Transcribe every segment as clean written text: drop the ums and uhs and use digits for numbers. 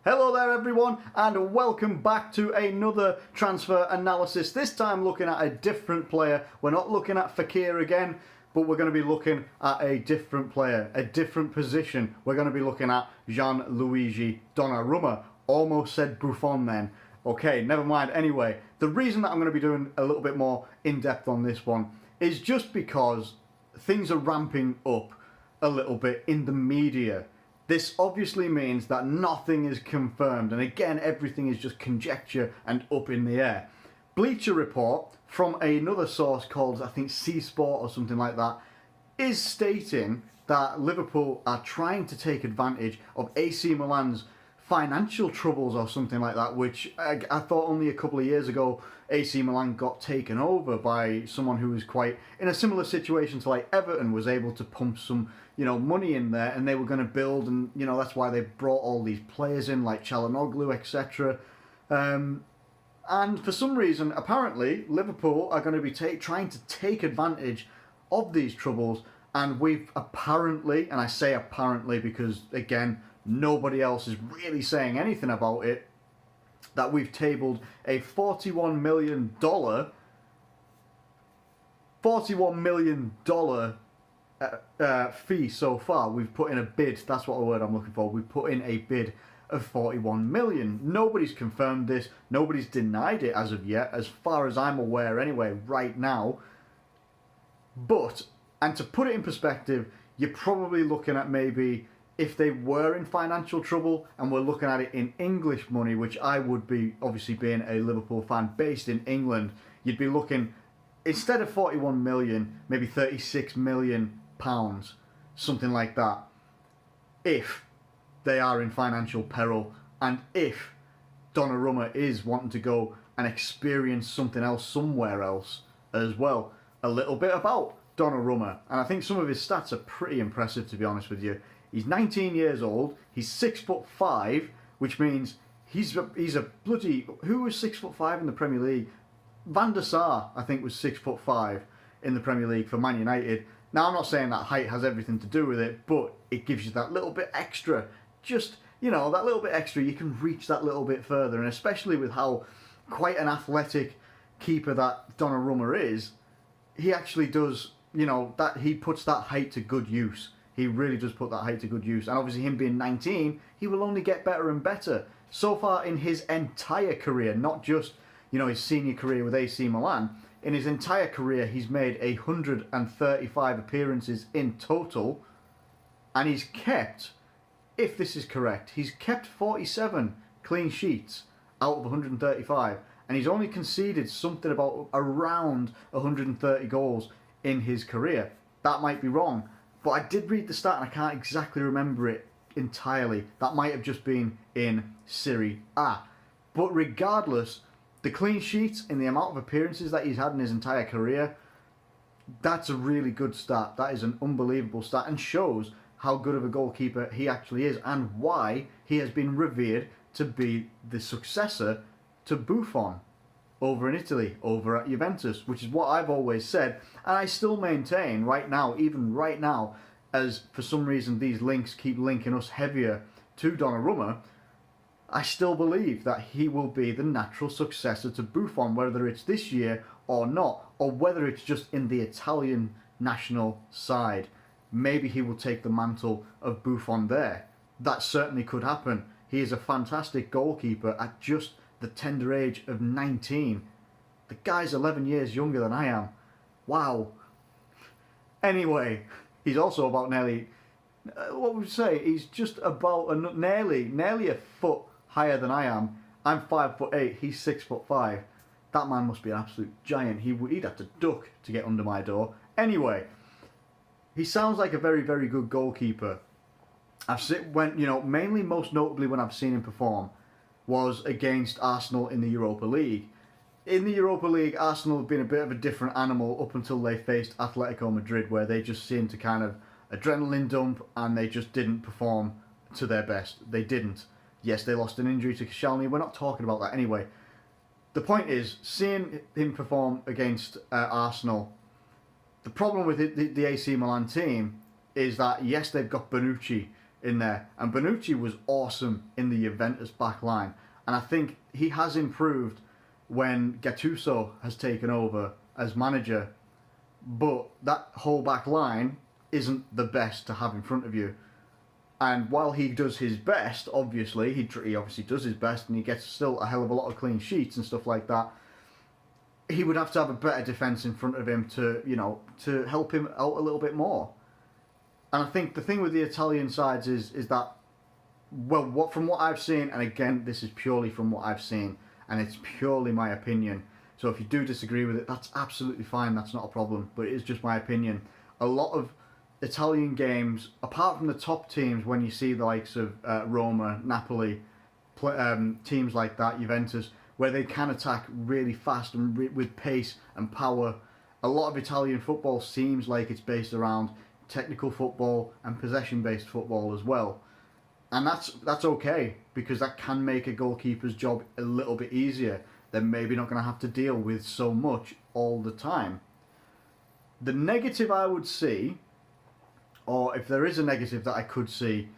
Hello there everyone and welcome back to another transfer analysis. This time looking at a different player. We're not looking at Fekir again, but we're going to be looking at a different player, a different position. We're going to be looking at Gianluigi Donnarumma. Almost said Buffon then. Okay, never mind. Anyway, the reason that I'm going to be doing a little bit more in-depth on this one is just because things are ramping up a little bit in the media. This obviously means that nothing is confirmed, and again, everything is just conjecture and up in the air. Bleacher Report, from another source called, I think, C Sport or something like that, is stating that Liverpool are trying to take advantage of AC Milan's financial troubles or something like that, which I thought only a couple of years ago AC Milan got taken over by someone who was quite in a similar situation to like Everton, was able to pump some money in there, and they were going to build, and that's why they brought all these players in like Çalhanoğlu, etc. And for some reason, apparently, Liverpool are going to be trying to take advantage of these troubles, and we've apparently, and I say apparently because again, nobody else is really saying anything about it, that we've tabled a $41 million fee so far. We've put in a bid, that's what the word I'm looking for. We've put in a bid of 41 million. Nobody's confirmed this, nobody's denied it as of yet, as far as I'm aware anyway, right now. But, and to put it in perspective, you're probably looking at maybe, if they were in financial trouble and we're looking at it in English money, which I would be, obviously being a Liverpool fan based in England, you'd be looking, instead of 41 million, maybe 36 million pounds, something like that, if they are in financial peril, and if Donnarumma is wanting to go and experience something else somewhere else as well. A little bit about Donnarumma, and I think some of his stats are pretty impressive, to be honest with you. He's 19 years old, he's 6'5", which means he's a bloody, who was 6'5" in the Premier League? Van der Sar, I think, was 6'5" in the Premier League for Man United. Now, I'm not saying that height has everything to do with it, but it gives you that little bit extra. Just, that little bit extra, you can reach that little bit further. And especially with how quite an athletic keeper that Donnarumma is, he actually does, that he puts that height to good use. He really does put that height to good use. And obviously him being 19, he will only get better and better. So far in his entire career, not just, his senior career with AC Milan, in his entire career, he's made 135 appearances in total, and he's kept, if this is correct, he's kept 47 clean sheets out of 135, and he's only conceded something about around 130 goals in his career. That might be wrong, but I did read the stat and I can't exactly remember it entirely. That might have just been in Serie A. But regardless, the clean sheets and the amount of appearances that he's had in his entire career, that's a really good stat. That is an unbelievable stat and shows how good of a goalkeeper he actually is and why he has been revered to be the successor to Buffon over in Italy, over at Juventus, which is what I've always said, and I still maintain right now, even right now, as for some reason these links keep linking us heavier to Donnarumma, I still believe that he will be the natural successor to Buffon, whether it's this year or not, or whether it's just in the Italian national side. Maybe he will take the mantle of Buffon there. That certainly could happen. He is a fantastic goalkeeper at just the tender age of 19. The guy's 11 years younger than I am. Wow. Anyway, he's also about nearly, what would you say? He's just about nearly a foot higher than I am. I'm 5'8", he's 6'5". That man must be an absolute giant. He'd have to duck to get under my door. Anyway, he sounds like a very, very good goalkeeper. Mainly most notably when I've seen him perform was against Arsenal in the Europa League. In the Europa League, Arsenal have been a bit of a different animal up until they faced Atletico Madrid, where they just seemed to kind of adrenaline dump and they just didn't perform to their best. They didn't. Yes, they lost an injury to Koscielny. We're not talking about that anyway. The point is, seeing him perform against Arsenal, the problem with the AC Milan team is that, yes, they've got Bonucci, in there. And Bonucci was awesome in the Juventus back line. And I think he has improved when Gattuso has taken over as manager. But that whole back line isn't the best to have in front of you. And while he does his best, obviously, he obviously does his best and he gets still a hell of a lot of clean sheets and stuff like that, he would have to have a better defence in front of him to, to help him out a little bit more. And I think the thing with the Italian sides is that, well, from what I've seen, and again, this is purely from what I've seen, and it's purely my opinion. So if you do disagree with it, that's absolutely fine. That's not a problem. But it is just my opinion. A lot of Italian games, apart from the top teams, when you see the likes of Roma, Napoli, teams like that, Juventus, where they can attack really fast and with pace and power, a lot of Italian football seems like it's based around technical football and possession-based football as well. And that's okay, because that can make a goalkeeper's job a little bit easier. They're maybe not going to have to deal with so much all the time. The negative I would see, or if there is a negative that I could see,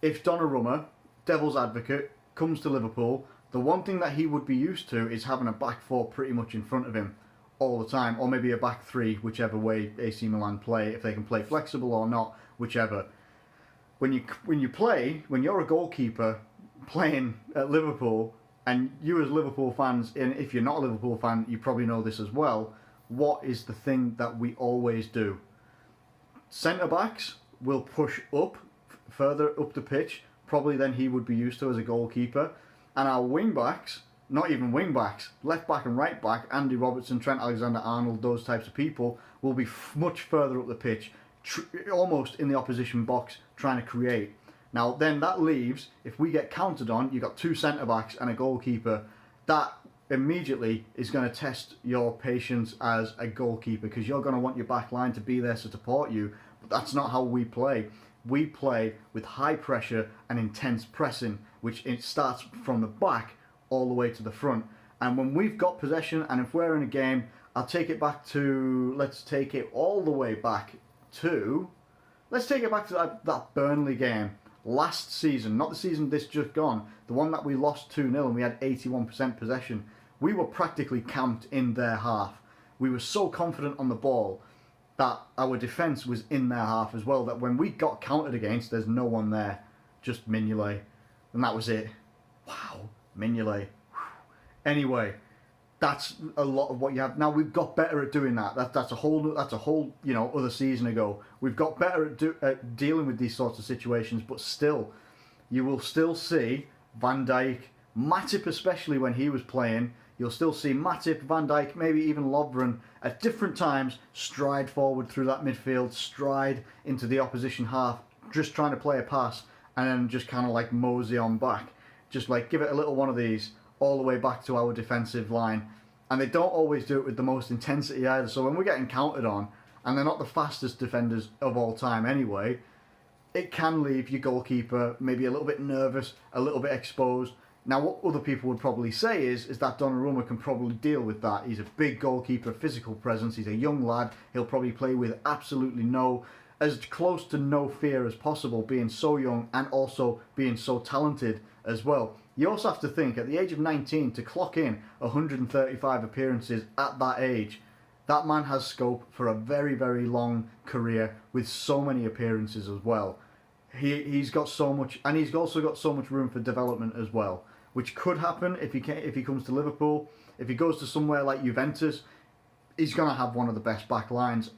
if Donnarumma, devil's advocate, comes to Liverpool, the one thing that he would be used to is having a back four pretty much in front of him all the time, or maybe a back three, whichever way AC Milan play, if they can play flexible or not, whichever. When you're a goalkeeper playing at Liverpool, and you as Liverpool fans, and if you're not a Liverpool fan, you probably know this as well, what is the thing that we always do? Centre-backs will push up, further up the pitch, probably than he would be used to as a goalkeeper. And our wing-backs, not even wing-backs, left-back and right-back, Andy Robertson, Trent Alexander-Arnold, those types of people, will be much further up the pitch, almost in the opposition box, trying to create. Now, then that leaves, if we get countered on, you've got two centre-backs and a goalkeeper. That immediately is going to test your patience as a goalkeeper, because you're going to want your back line to be there to support you. But that's not how we play. We play with high pressure and intense pressing, which it starts from the back all the way to the front. And when we've got possession, and if we're in a game, let's take it all the way back to that Burnley game last season, not the season this just gone, the one that we lost 2-0 and we had 81% possession. We were practically camped in their half. We were so confident on the ball that our defence was in their half as well, that when we got countered against, there's no one there, just Mignolet. And that was it. Wow, Mignolet. Anyway, that's a lot of what you have. Now, we've got better at doing that. That's a whole other season ago. We've got better at dealing with these sorts of situations, but still, you will still see Van Dijk, Matip especially when he was playing, you'll still see Matip, Van Dijk, maybe even Lovren at different times stride forward through that midfield, stride into the opposition half, just trying to play a pass, and then just kind of like mosey on back. Just like give it a little one of these all the way back to our defensive line. And they don't always do it with the most intensity either. So when we're getting counted on, and they're not the fastest defenders of all time anyway, it can leave your goalkeeper maybe a little bit nervous, a little bit exposed. Now, what other people would probably say is that Donnarumma can probably deal with that. He's a big goalkeeper, physical presence. He's a young lad. He'll probably play with absolutely as close to no fear as possible, being so young and also being so talented as well. You also have to think, at the age of 19, to clock in 135 appearances at that age, that man has scope for a very, very long career with so many appearances as well. He's got so much, and he's also got so much room for development as well, which could happen if he comes to Liverpool. If he goes to somewhere like Juventus, he's going to have one of the best back lines.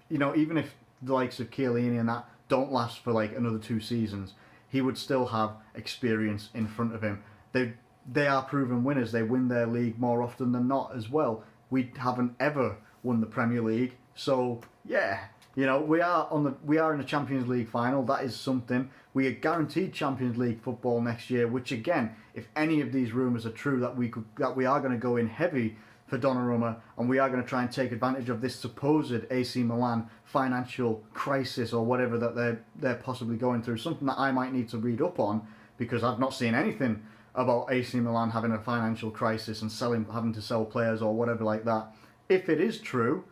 Even if the likes of Chiellini and that don't last for like another 2 seasons, he would still have experience in front of him. They are proven winners. They win their league more often than not as well. We haven't ever won the Premier League, so yeah, we are in the Champions League final. That is something. We are guaranteed Champions League football next year, which again, if any of these rumours are true, that we are going to go in heavy for Donnarumma, and we are going to try and take advantage of this supposed AC Milan financial crisis or whatever that they're possibly going through. Something that I might need to read up on, because I've not seen anything about AC Milan having a financial crisis and having to sell players or whatever like that. If it is true,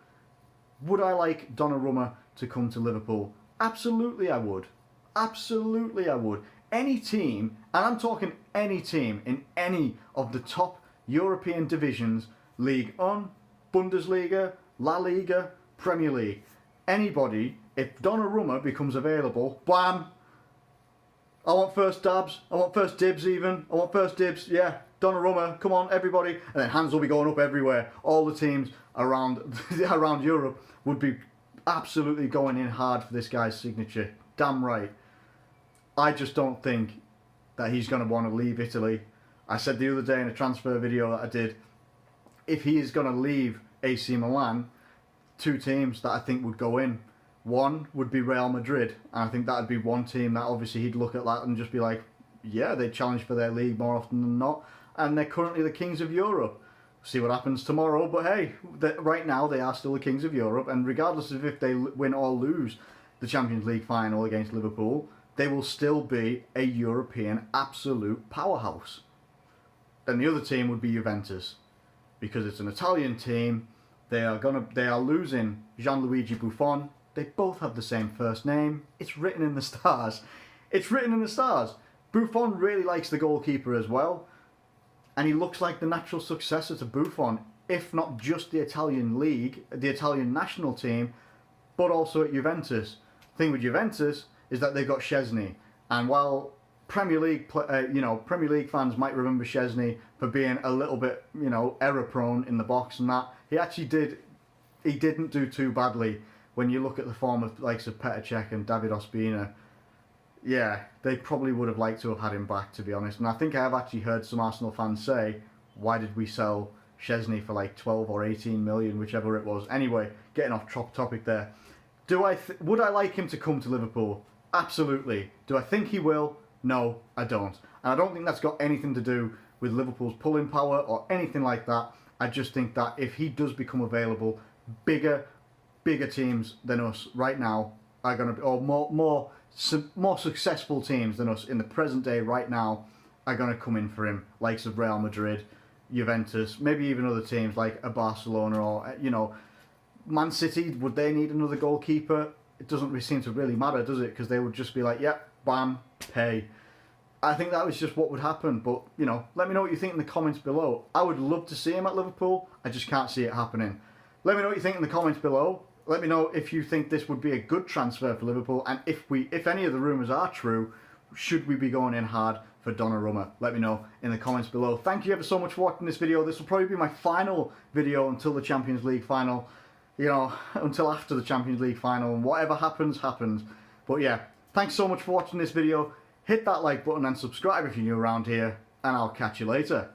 would I like Donnarumma to come to Liverpool? Absolutely I would. Absolutely I would. Any team, and I'm talking any team in any of the top European divisions, Ligue 1, Bundesliga, La Liga, Premier League, anybody, if Donnarumma becomes available, bam, I want first dabs, I want first dibs even, I want first dibs, yeah, Donnarumma, come on everybody, and then hands will be going up everywhere. All the teams around around Europe would be absolutely going in hard for this guy's signature. Damn right. I just don't think that he's going to want to leave Italy. I said the other day in a transfer video that I did, if he is going to leave AC Milan, two teams that I think would go in. One would be Real Madrid, and I think that would be one team that obviously he'd look at that and just be like, yeah, they challenge for their league more often than not, and they're currently the kings of Europe. See what happens tomorrow, but hey, right now they are still the kings of Europe, and regardless of if they win or lose the Champions League final against Liverpool, they will still be a European absolute powerhouse. Then the other team would be Juventus, because it's an Italian team. They are losing Gianluigi Buffon. They both have the same first name. It's written in the stars. It's written in the stars. Buffon really likes the goalkeeper as well, and he looks like the natural successor to Buffon, if not just the Italian league, the Italian national team, but also at Juventus. The thing with Juventus is that they've got Szczesny, and while Premier League fans might remember Szczesny for being a little bit, error prone in the box and that, he didn't do too badly when you look at the form of the likes of Petr Cech and David Ospina. Yeah, they probably would have liked to have had him back, to be honest. And I think I have actually heard some Arsenal fans say, why did we sell Szczesny for like 12 or 18 million, whichever it was. Anyway, getting off topic there. Would I like him to come to Liverpool? Absolutely. Do I think he will? No, I don't. And I don't think that's got anything to do with Liverpool's pulling power or anything like that. I just think that if he does become available, bigger teams than us right now are going to, or more successful teams than us in the present day right now are going to come in for him, likes of Real Madrid, Juventus, maybe even other teams like a Barcelona or, Man City. Would they need another goalkeeper? It doesn't really seem to really matter, does it? Because they would just be like, yep, bam, pay. I think that was just what would happen. But, let me know what you think in the comments below. I would love to see him at Liverpool. I just can't see it happening. Let me know what you think in the comments below. Let me know if you think this would be a good transfer for Liverpool, and if any of the rumours are true, should we be going in hard for Donnarumma? Let me know in the comments below. Thank you ever so much for watching this video. This will probably be my final video until the Champions League final. Until after the Champions League final, and whatever happens, happens. But yeah, thanks so much for watching this video. Hit that like button and subscribe if you're new around here, and I'll catch you later.